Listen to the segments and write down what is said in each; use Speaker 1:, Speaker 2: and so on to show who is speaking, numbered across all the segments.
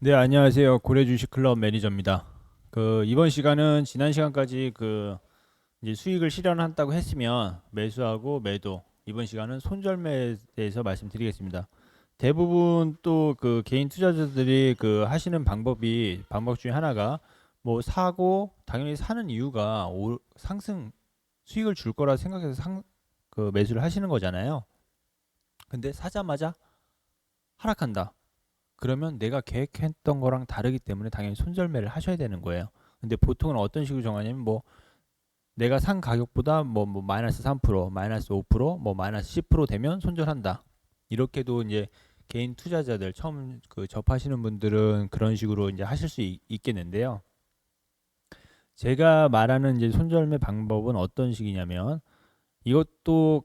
Speaker 1: 네, 안녕하세요. 고래 주식 클럽 매니저입니다. 이번 시간은 지난 시간까지 이제 수익을 실현한다고 했으면 매수하고 매도. 이번 시간은 손절매에 대해서 말씀드리겠습니다. 대부분 또 개인 투자자들이 하시는 방법 중에 하나가 뭐 사고 당연히 사는 이유가 상승 수익을 줄 거라 생각해서 매수를 하시는 거잖아요. 근데 사자마자 하락한다. 그러면 내가 계획했던 거랑 다르기 때문에 당연히 손절매를 하셔야 되는 거예요. 근데 보통은 어떤 식으로 정하냐면 뭐 내가 산 가격보다 뭐 마이너스 3%, 마이너스 5%, 뭐 마이너스 10% 되면 손절한다. 이렇게도 이제 개인 투자자들 처음 접하시는 분들은 그런 식으로 이제 하실 수 있겠는데요. 제가 말하는 이제 손절매 방법은 어떤 식이냐면 이것도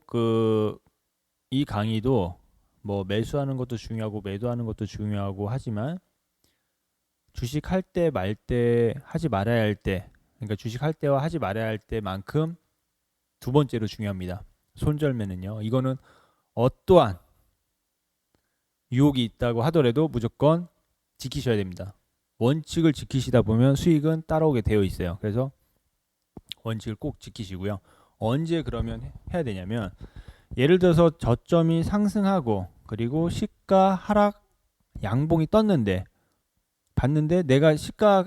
Speaker 1: 이 강의도 뭐 매수하는 것도 중요하고 매도하는 것도 중요하고 하지만 주식 할 때 말 때 하지 말아야 할 때, 그러니까 주식 할 때와 하지 말아야 할 때만큼 두 번째로 중요합니다. 손절매는요. 이거는 어떠한 유혹이 있다고 하더라도 무조건 지키셔야 됩니다. 원칙을 지키시다 보면 수익은 따라오게 되어 있어요. 그래서 원칙을 꼭 지키시고요. 언제 그러면 해야 되냐면 예를 들어서 저점이 상승하고 그리고 시가 하락 양봉이 떴는데 봤는데 내가 시가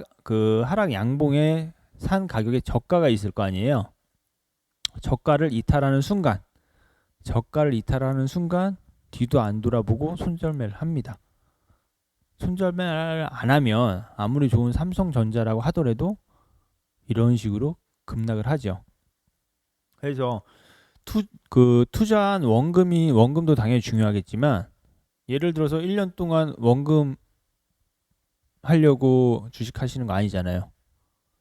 Speaker 1: 하락 양봉에 산 가격에 저가가 있을 거 아니에요. 저가를 이탈하는 순간, 저가를 이탈하는 순간 뒤도 안 돌아보고 손절매를 합니다. 손절매를 안 하면 아무리 좋은 삼성전자라고 하더라도 이런 식으로 급락을 하죠. 그래서 투자한 원금도 당연히 중요하겠지만 예를 들어서 1년 동안 원금 하려고 주식 하시는 거 아니잖아요.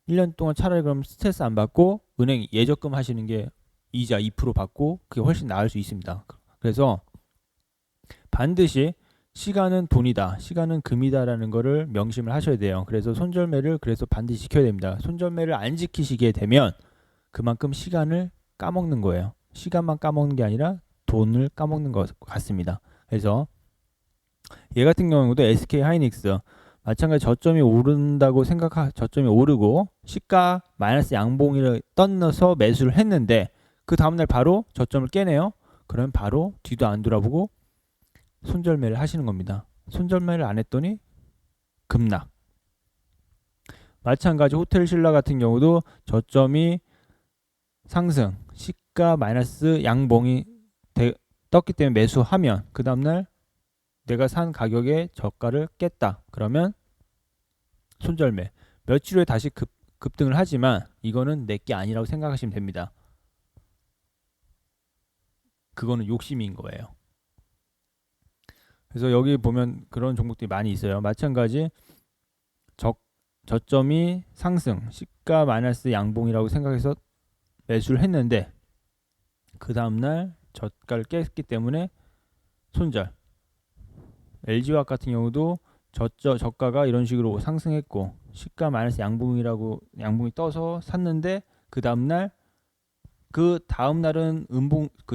Speaker 1: 1년 동안 차라리 그럼 스트레스 안 받고 은행 예적금 하시는 게 이자 2% 받고 그게 훨씬 나을 수 있습니다. 그래서 반드시 시간은 돈이다, 시간은 금이다라는 거를 명심을 하셔야 돼요. 그래서 손절매를 그래서 반드시 지켜야 됩니다. 손절매를 안 지키시게 되면 그만큼 시간을 까먹는 거예요. 시간만 까먹는 게 아니라 돈을 까먹는 것 같습니다. 그래서 얘 같은 경우도 SK 하이닉스 마찬가지 저점이 오른다고 저점이 오르고 시가 마이너스 양봉을 떴어서 매수를 했는데 그 다음날 바로 저점을 깨네요. 그러면 바로 뒤도 안 돌아보고 손절매를 하시는 겁니다. 손절매를 안 했더니 급락. 마찬가지 호텔신라 같은 경우도 저점이 상승, 시가 마이너스 양봉이 떴기 때문에 매수하면 그 다음날 내가 산 가격의 저가를 깼다. 그러면 손절매. 며칠 후에 다시 급등을 하지만 이거는 내 게 아니라고 생각하시면 됩니다. 그거는 욕심인 거예요. 그래서 여기 보면 그런 종목들이 많이 있어요. 마찬가지 저, 저점이 상승, 시가 마이너스 양봉이라고 생각해서 매수를 했는데 그 다음날 저가를 깼기 때문에 손절. LG화학 같은 경우도 저가가 이런 식으로 상승했고 시가 마이너스 양봉이 떠서 샀는데 그 다음날 그 다음날은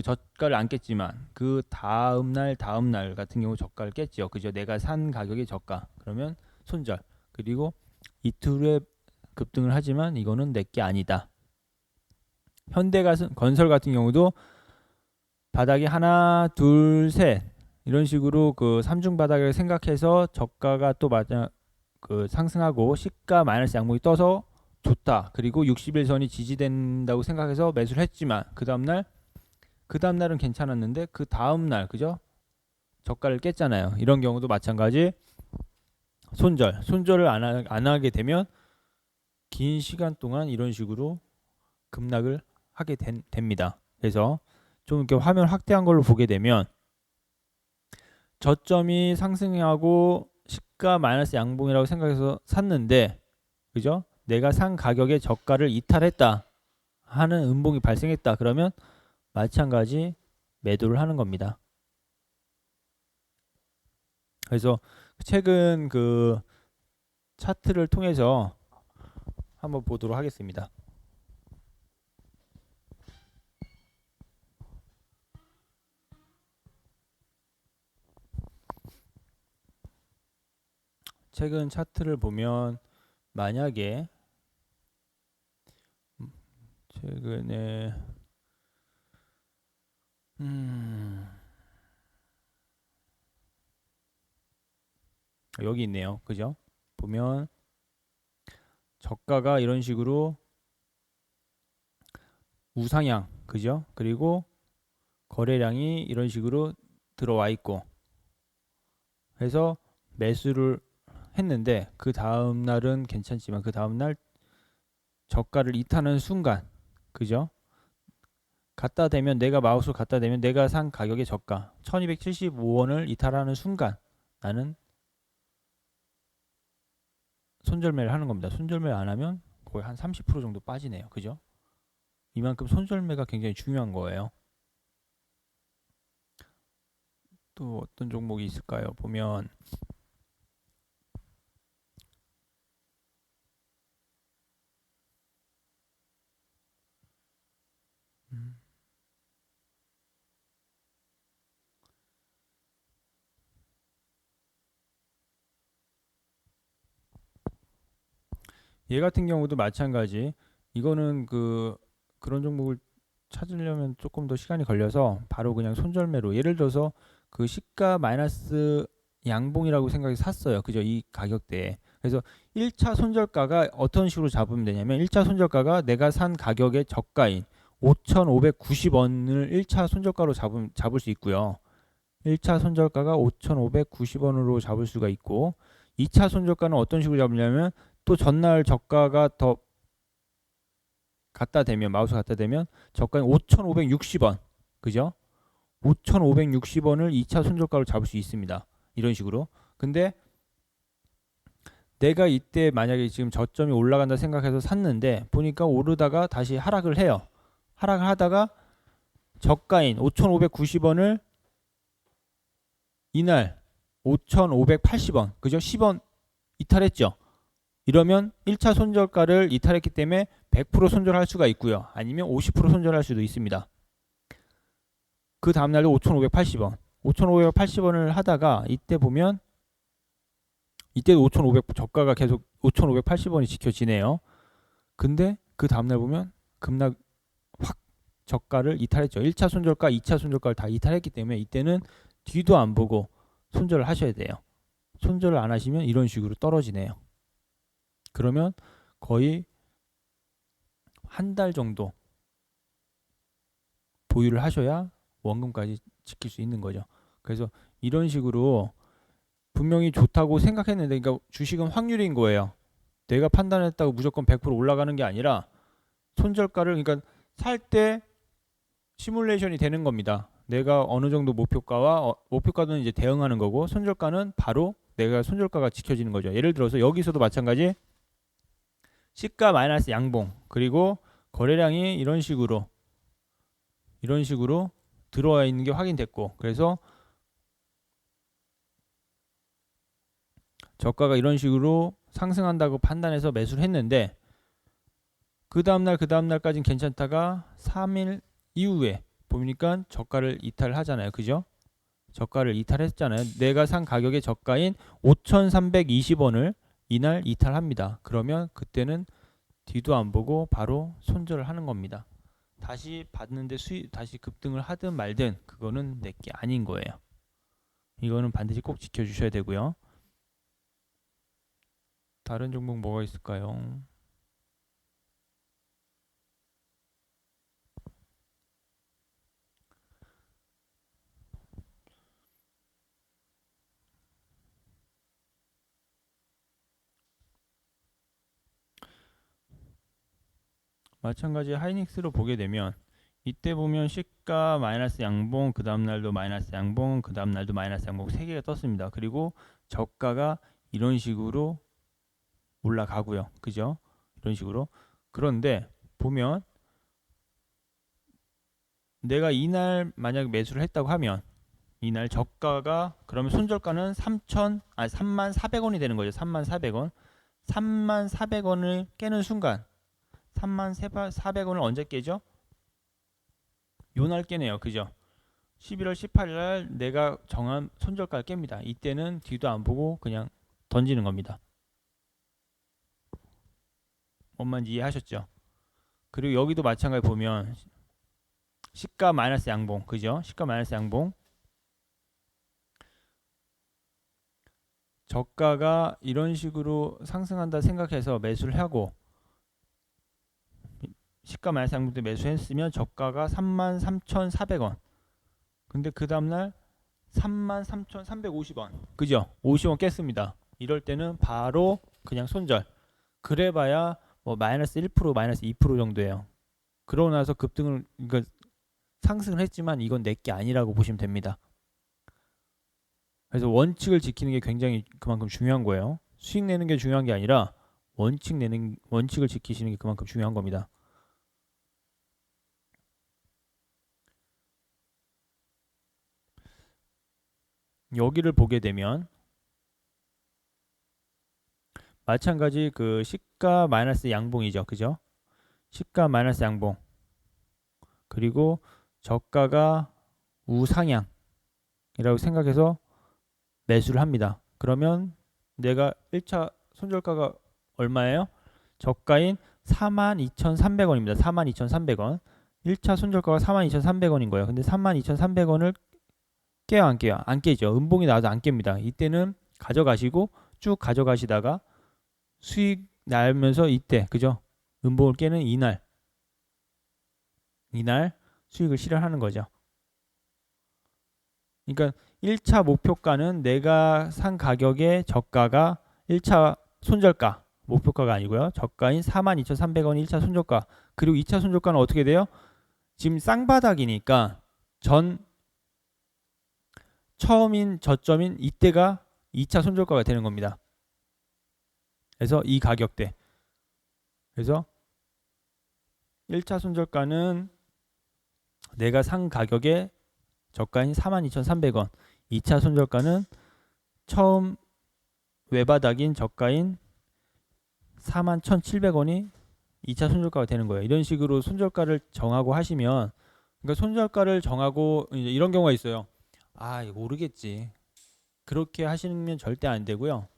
Speaker 1: 저가를 안 깼지만 그 다음날 같은 경우 저가를 깼죠. 그죠? 내가 산 가격의 저가. 그러면 손절. 그리고 이틀 후에 급등을 하지만 이거는 내 게 아니다. 현대건설 같은 경우도 바닥이 하나, 둘, 셋 이런 식으로 삼중 바닥을 생각해서 저가가 또 상승하고 시가 마이너스 양봉이 떠서 좋다. 그리고 60일선이 지지된다고 생각해서 매수를 했지만 그 다음날은 괜찮았는데 그 다음날 그죠? 저가를 깼잖아요. 이런 경우도 마찬가지 손절을 안 하게 되면 긴 시간 동안 이런 식으로 급락을 하게 됩니다. 그래서 좀 이렇게 화면 확대한 걸로 보게 되면 저점이 상승하고 시가 마이너스 양봉이라고 생각해서 샀는데 그죠? 내가 산 가격의 저가를 이탈했다 하는 음봉이 발생했다. 그러면 마찬가지 매도를 하는 겁니다. 그래서 최근 차트를 통해서 한번 보도록 하겠습니다. 최근 차트를 보면 만약에 최근에 여기 있네요. 그죠? 보면 저가가 이런 식으로 우상향, 그죠? 그리고 거래량이 이런 식으로 들어와 있고 해서 매수를 했는데 그 다음 날은 괜찮지만 그 다음 날 저가를 이탈하는 순간, 그죠? 갖다 대면 내가 마우스 갖다 대면 내가 산 가격의 저가 1275원을 이탈하는 순간 나는 손절매를 하는 겁니다. 손절매 안 하면 거의 한 30% 정도 빠지네요. 그죠? 이만큼 손절매가 굉장히 중요한 거예요. 또 어떤 종목이 있을까요? 보면 얘 같은 경우도 마찬가지. 이거는 그런 종목을 찾으려면 조금 더 시간이 걸려서 바로 그냥 손절매로 예를 들어서 그 시가 마이너스 양봉이라고 생각해서 샀어요. 그죠? 이 가격대에. 그래서 1차 손절가가 어떤 식으로 잡으면 되냐면 1차 손절가가 내가 산 가격의 저가인 5,590원을 1차 손절가로 잡을 수 있고요. 1차 손절가가 5,590원으로 잡을 수가 있고 2차 손절가는 어떤 식으로 잡느냐면 또 전날 저가가 더 갖다 대면 마우스 갖다 대면 저가는 5,560원. 그죠? 5,560원을 2차 손절가로 잡을 수 있습니다. 이런 식으로. 근데 내가 이때 만약에 지금 저점이 올라간다 생각해서 샀는데 보니까 오르다가 다시 하락을 해요. 하락을 하다가 저가인 5,590원을 이날 5,580원. 그죠? 10원 이탈했죠. 이러면 1차 손절가를 이탈했기 때문에 100% 손절할 수가 있고요. 아니면 50% 손절할 수도 있습니다. 그 다음날도 5,580원. 5,580원을 하다가 이때 보면 이때도 5,500 저가가 계속 5,580원이 지켜지네요. 근데 그 다음날 보면 급락 확 저가를 이탈했죠. 1차 손절가, 2차 손절가를 다 이탈했기 때문에 이때는 뒤도 안 보고 손절을 하셔야 돼요. 손절을 안 하시면 이런 식으로 떨어지네요. 그러면 거의 한 달 정도 보유를 하셔야 원금까지 지킬 수 있는 거죠. 그래서 이런 식으로 분명히 좋다고 생각했는데 그러니까 주식은 확률인 거예요. 내가 판단했다고 무조건 100% 올라가는 게 아니라 손절가를 그러니까 살 때 시뮬레이션이 되는 겁니다. 내가 어느 정도 목표가와 목표가는 이제 대응하는 거고 손절가는 바로 내가 손절가가 지켜지는 거죠. 예를 들어서 여기서도 마찬가지 시가 마이너스 양봉 그리고 거래량이 이런 식으로 들어와 있는 게 확인됐고 그래서 저가가 이런 식으로 상승한다고 판단해서 매수를 했는데 그 다음날까지는 괜찮다가 3일 이후에 보니까 저가를 이탈을 하잖아요. 그죠? 저가를 이탈했잖아요. 내가 산 가격의 저가인 5,320원을 이날 이탈합니다. 그러면 그때는 뒤도 안 보고 바로 손절을 하는 겁니다. 다시 받는데 다시 급등을 하든 말든 그거는 내게 아닌 거예요. 이거는 반드시 꼭 지켜주셔야 되고요. 다른 종목 뭐가 있을까요? 마찬가지 하이닉스로 보게 되면 이때 보면 시가 마이너스 양봉 그 다음날도 마이너스 양봉 그 다음날도 마이너스 양봉 3개가 떴습니다. 그리고 저가가 이런 식으로 올라가고요. 그죠? 이런 식으로. 그런데 보면 내가 이날 만약 매수를 했다고 하면 이날 저가가 그러면 손절가는 3,400원이 되는 거죠. 3,400원. 3,400원을 깨는 순간 3,400원을 언제 깨죠? 요날 깨네요. 그죠? 11월 18일 날 내가 정한 손절가를 깹니다. 이때는 뒤도 안 보고 그냥 던지는 겁니다. 뭔 말인지 이해하셨죠? 그리고 여기도 마찬가지 보면 시가 마이너스 양봉, 그죠? 시가 마이너스 양봉. 저가가 이런 식으로 상승한다 생각해서 매수를 하고 시가 마이너스 양봉 때 매수했으면 저가가 33,400원. 근데 그 다음날 33,350원. 그죠? 50원 깼습니다. 이럴 때는 바로 그냥 손절. 그래봐야 뭐 마이너스 1% 마이너스 2% 정도예요. 그러고 나서 급등을 그러니까 상승을 했지만 이건 내게 아니라고 보시면 됩니다. 그래서 원칙을 지키는 게 굉장히 그만큼 중요한 거예요. 수익 내는 게 중요한 게 아니라 원칙을 지키시는 게 그만큼 중요한 겁니다. 여기를 보게 되면 마찬가지 그 시가 마이너스 양봉이죠. 그죠? 시가 마이너스 양봉. 그리고 저가가 우상향이라고 생각해서 매수를 합니다. 그러면 내가 1차 손절가가 얼마예요? 저가인 42,300원입니다. 42,300원. 1차 손절가가 42,300원인 거예요. 근데 32,300원을 깨요, 안 깨요? 안 깨죠. 음봉이 나와도 안 깹니다. 이때는 가져가시고 쭉 가져가시다가 수익 나면서 이때, 그죠? 음봉을 깨는 이날 수익을 실현하는 거죠. 그러니까 1차 목표가는 내가 산 가격의 저가가 1차 손절가 목표가가 아니고요. 저가인 42,300원이 1차 손절가. 그리고 2차 손절가는 어떻게 돼요? 지금 쌍바닥이니까 처음인 저점인 이때가 2차 손절가가 되는 겁니다. 그래서 이 가격대. 그래서 1차 손절가는 내가 산 가격의 저가인 42,300원. 2차 손절가는 처음 외바닥인 저가인 41,700원이 2차 손절가가 되는 거예요. 이런 식으로 손절가를 정하고 하시면, 그러니까 손절가를 정하고 이제 이런 경우가 있어요. 아, 이거 오르겠지. 그렇게 하시면 절대 안 되고요.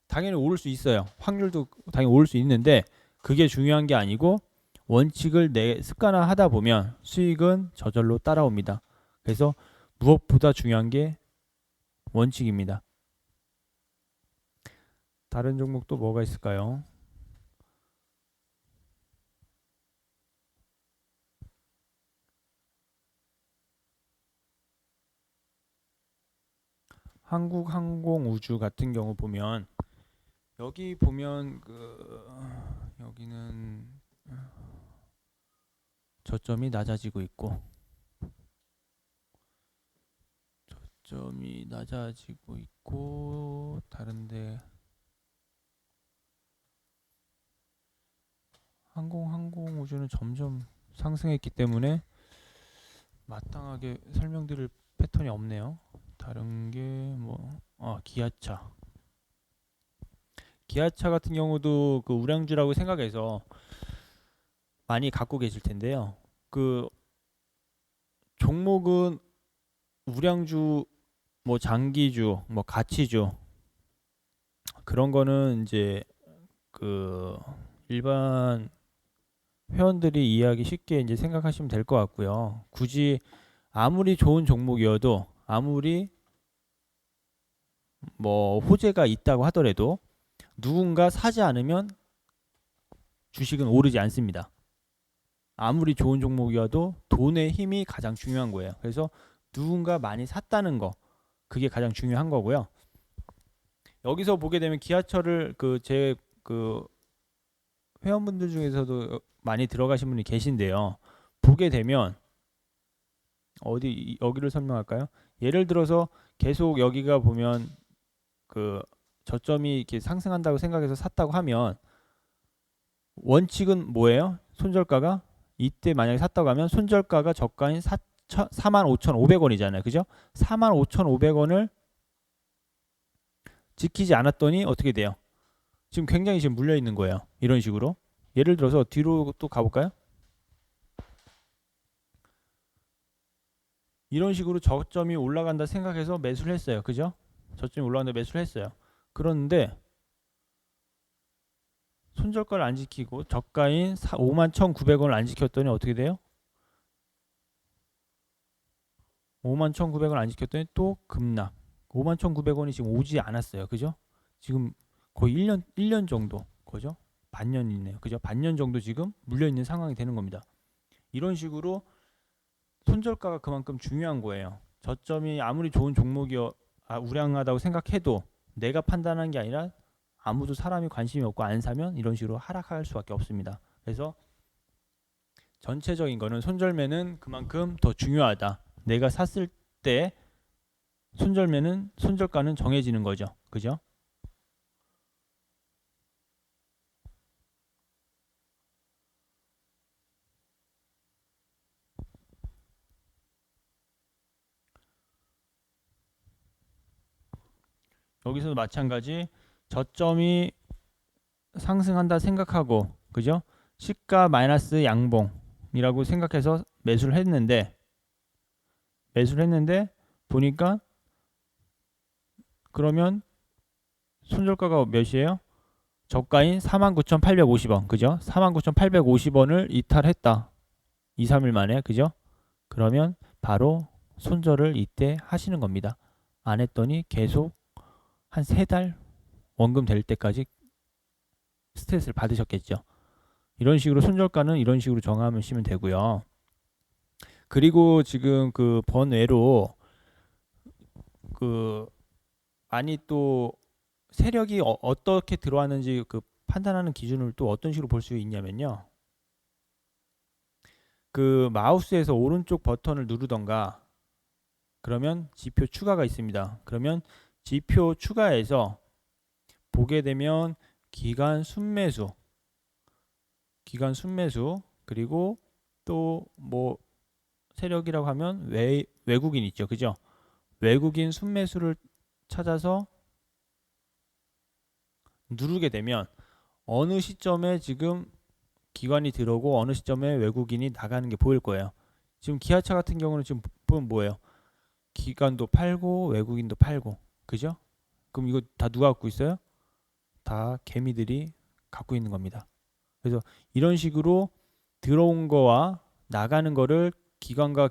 Speaker 1: 당연히 오를 수 있어요. 확률도 당연히 오를 수 있는데 그게 중요한 게 아니고 원칙을 습관화하다 보면 수익은 저절로 따라옵니다. 그래서 무엇보다 중요한 게 원칙입니다. 다른 종목도 뭐가 있을까요? 한국항공우주 같은 경우 보면 여기 보면 여기는 저점이 낮아지고 있고 다른데 항공우주는 점점 상승했기 때문에 마땅하게 설명드릴 패턴이 없네요. 다른 게 뭐 기아차 같은 경우도 그 우량주라고 생각해서 많이 갖고 계실 텐데요. 그 종목은 우량주, 뭐 장기주, 뭐 가치주 그런 거는 이제 그 일반 회원들이 이해하기 쉽게 이제 생각하시면 될 것 같고요. 굳이 아무리 좋은 종목이어도 아무리 뭐 호재가 있다고 하더라도 누군가 사지 않으면 주식은 오르지 않습니다. 아무리 좋은 종목이어도 돈의 힘이 가장 중요한 거예요. 그래서 누군가 많이 샀다는 거, 그게 가장 중요한 거고요. 여기서 보게 되면 기아철을 제 회원분들 중에서도 많이 들어가신 분이 계신데요. 보게 되면 여기를 설명할까요? 예를 들어서 계속 여기가 보면 그 저점이 이렇게 상승한다고 생각해서 샀다고 하면 원칙은 뭐예요? 손절가가 이때 만약에 샀다고 하면 손절가가 저가인 45,500원이잖아요. 그죠? 45,500원을 지키지 않았더니 어떻게 돼요? 지금 굉장히 지금 물려 있는 거예요. 이런 식으로. 예를 들어서 뒤로 또 가볼까요? 이런 식으로 저점이 올라간다 생각해서 매수를 했어요. 그죠? 저점이 올라간다 매수를 했어요. 그런데 손절가를 안 지키고 저가인 51,900원을 안 지켰더니 어떻게 돼요? 51,900원 안 지켰더니 또 급락. 51,900원이 지금 오지 않았어요. 그죠? 지금 거의 1년 정도. 그죠? 반년 있네요. 그죠? 반년 정도 지금 물려 있는 상황이 되는 겁니다. 이런 식으로 손절가가 그만큼 중요한 거예요. 저점이 아무리 좋은 종목이 우량하다고 생각해도 내가 판단한 게 아니라 아무도 사람이 관심이 없고 안 사면 이런 식으로 하락할 수밖에 없습니다. 그래서 전체적인 거는 손절매는 그만큼 더 중요하다. 내가 샀을 때 손절매는 손절가는 정해지는 거죠. 그죠? 여기서도 마찬가지 저점이 상승한다 생각하고 그죠? 시가 마이너스 양봉이라고 생각해서 매수를 했는데 보니까 그러면 손절가가 몇이에요? 저가인 49,850원 그죠? 49,850원을 이탈했다. 2, 3일 만에 그죠? 그러면 바로 손절을 이때 하시는 겁니다. 안 했더니 계속 한 3달 원금 될 때까지 스트레스를 받으셨겠죠. 이런 식으로 손절가는 이런 식으로 정하시면 되고요. 그리고 지금 그 번외로 그 많이 또 세력이 어떻게 들어왔는지 그 판단하는 기준을 또 어떤 식으로 볼 수 있냐면요. 그 마우스에서 오른쪽 버튼을 누르던가 그러면 지표 추가가 있습니다. 그러면 지표 추가에서 보게 되면 기간 순매수 그리고 또 뭐 세력이라고 하면 외국인 있죠. 그죠? 외국인 순매수를 찾아서 누르게 되면 어느 시점에 지금 기관이 들어오고 어느 시점에 외국인이 나가는 게 보일 거예요. 지금 기아차 같은 경우는 지금 보면 뭐예요? 기관도 팔고 외국인도 팔고 그죠? 그럼 이거 다 누가 갖고 있어요? 다 개미들이 갖고 있는 겁니다. 그래서 이런 식으로 들어온 거와 나가는 거를 기관과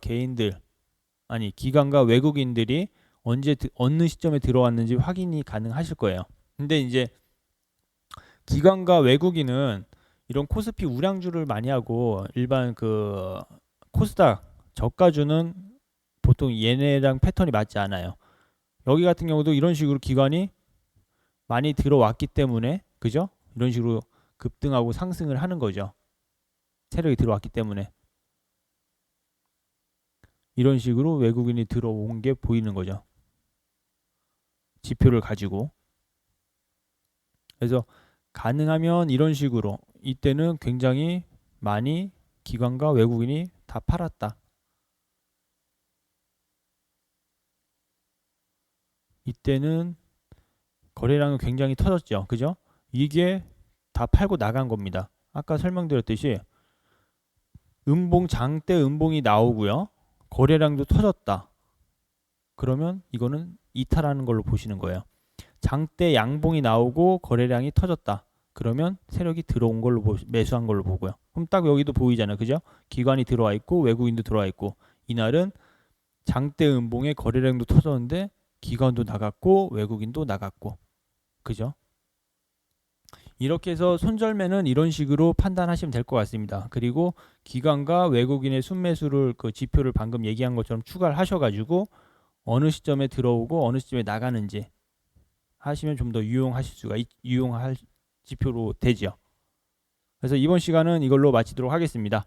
Speaker 1: 외국인들이 언제 어느 시점에 들어왔는지 확인이 가능하실 거예요. 근데 이제 기관과 외국인은 이런 코스피 우량주를 많이 하고 일반 그 코스닥 저가주는 보통 얘네랑 패턴이 맞지 않아요. 여기 같은 경우도 이런 식으로 기관이 많이 들어왔기 때문에 그죠? 이런 식으로 급등하고 상승을 하는 거죠. 세력이 들어왔기 때문에 이런 식으로 외국인이 들어온 게 보이는 거죠. 지표를 가지고. 그래서 가능하면 이런 식으로 이때는 굉장히 많이 기관과 외국인이 다 팔았다. 이때는 거래량은 굉장히 터졌죠. 그죠? 이게 다 팔고 나간 겁니다. 아까 설명드렸듯이 장대 음봉이 나오고요. 거래량도 터졌다. 그러면 이거는 이탈하는 걸로 보시는 거예요. 장대 양봉이 나오고 거래량이 터졌다. 그러면 세력이 들어온 걸로 매수한 걸로 보고요. 그럼 딱 여기도 보이잖아요. 그죠? 기관이 들어와 있고 외국인도 들어와 있고 이날은 장대 음봉에 거래량도 터졌는데 기관도 나갔고 외국인도 나갔고 그죠? 이렇게 해서 손절매는 이런 식으로 판단하시면 될 것 같습니다. 그리고 기관과 외국인의 순매수를 그 지표를 방금 얘기한 것처럼 추가를 하셔가지고 어느 시점에 들어오고 어느 시점에 나가는지 하시면 좀 더 유용할 지표로 되죠. 그래서 이번 시간은 이걸로 마치도록 하겠습니다.